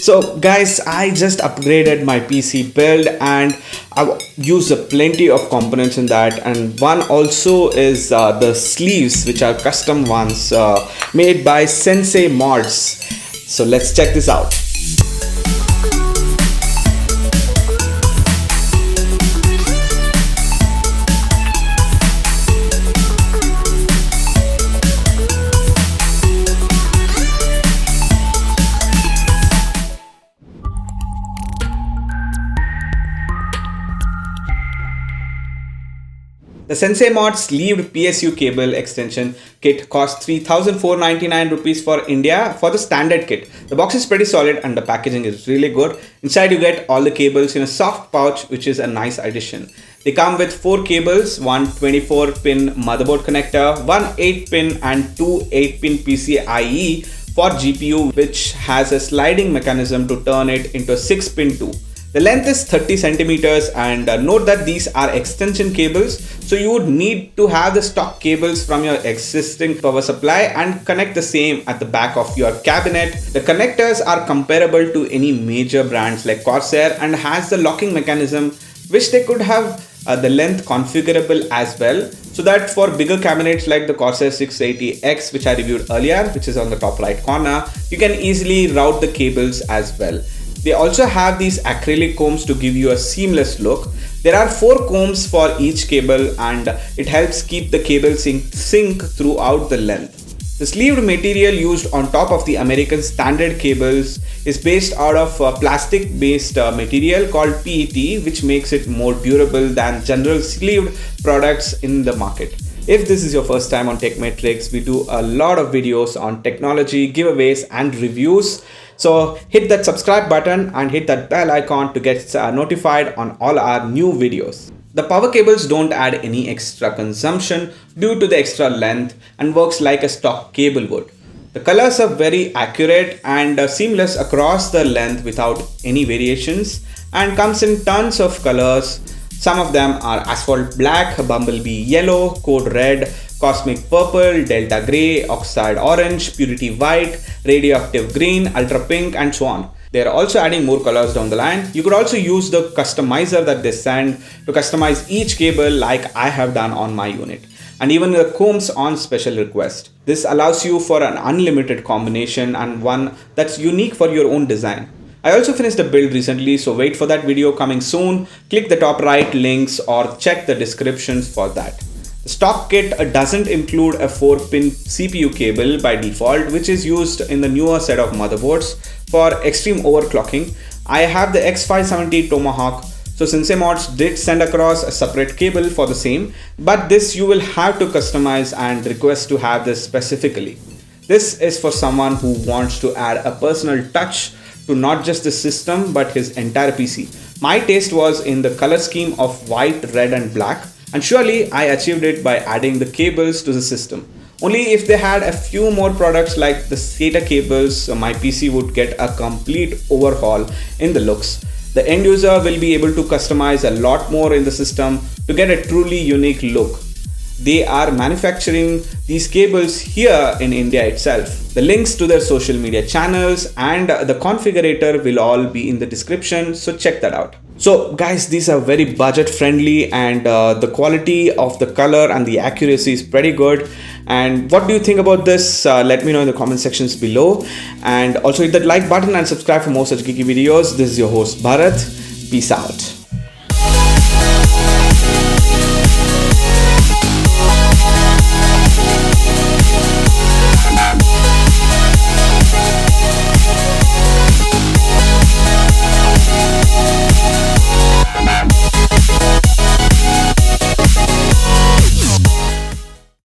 So guys, I just upgraded my PC build and I've used plenty of components in that, and one also is the sleeves, which are custom ones made by Sensei Mods. So let's check this out. The Sensei Mod sleeved PSU cable extension kit costs 3,499 rupees for India for the standard kit. The box is pretty solid and the packaging is really good. Inside you get all the cables in a soft pouch, which is a nice addition. They come with 4 cables, one 24-pin motherboard connector, one 8-pin and two 8-pin PCIe for GPU, which has a sliding mechanism to turn it into a 6-pin too. The length is 30 centimeters, and note that these are extension cables, so you would need to have the stock cables from your existing power supply and connect the same at the back of your cabinet. The connectors are comparable to any major brands like Corsair and has the locking mechanism, which they could have the length configurable as well, so that for bigger cabinets like the Corsair 680X, which I reviewed earlier, which is on the top right corner, you can easily route the cables as well. They also have these acrylic combs to give you a seamless look. There are 4 combs for each cable, and it helps keep the cable sync throughout the length. The sleeved material used on top of the American standard cables is based out of plastic based material called PET, which makes it more durable than general sleeved products in the market. If this is your first time on TechMatrix, we do a lot of videos on technology, giveaways and reviews. So hit that subscribe button and hit that bell icon to get notified on all our new videos. The power cables don't add any extra consumption due to the extra length and works like a stock cable would. The colors are very accurate and seamless across the length without any variations, and comes in tons of colors. Some of them are asphalt black, bumblebee yellow, code red, cosmic purple, delta grey, oxide orange, purity white, radioactive green, ultra pink and so on. They are also adding more colors down the line. You could also use the customizer that they send to customize each cable like I have done on my unit, and even the combs on special request. This allows you for an unlimited combination and one that's unique for your own design. I also finished a build recently, so wait for that video coming soon. Click the top right links or check the descriptions for that. The stock kit doesn't include a 4-pin CPU cable by default, which is used in the newer set of motherboards for extreme overclocking. I have the X570 Tomahawk, so Sensei Mods did send across a separate cable for the same, but this you will have to customize and request to have this specifically. This is for someone who wants to add a personal touch to not just the system but his entire PC. My taste was in the color scheme of white, red and black, and surely I achieved it by adding the cables to the system. Only if they had a few more products like the SATA cables, my PC would get a complete overhaul in the looks. The end user will be able to customize a lot more in the system to get a truly unique look. They are manufacturing these cables here in India itself. The links to their social media channels and the configurator will all be in the description, so check that out. So guys, these are very budget friendly, and the quality of the color and the accuracy is pretty good. And what do you think about this? Let me know in the comment sections below, and also hit that like button and subscribe for more such geeky videos. This is your host Bharat. Peace out.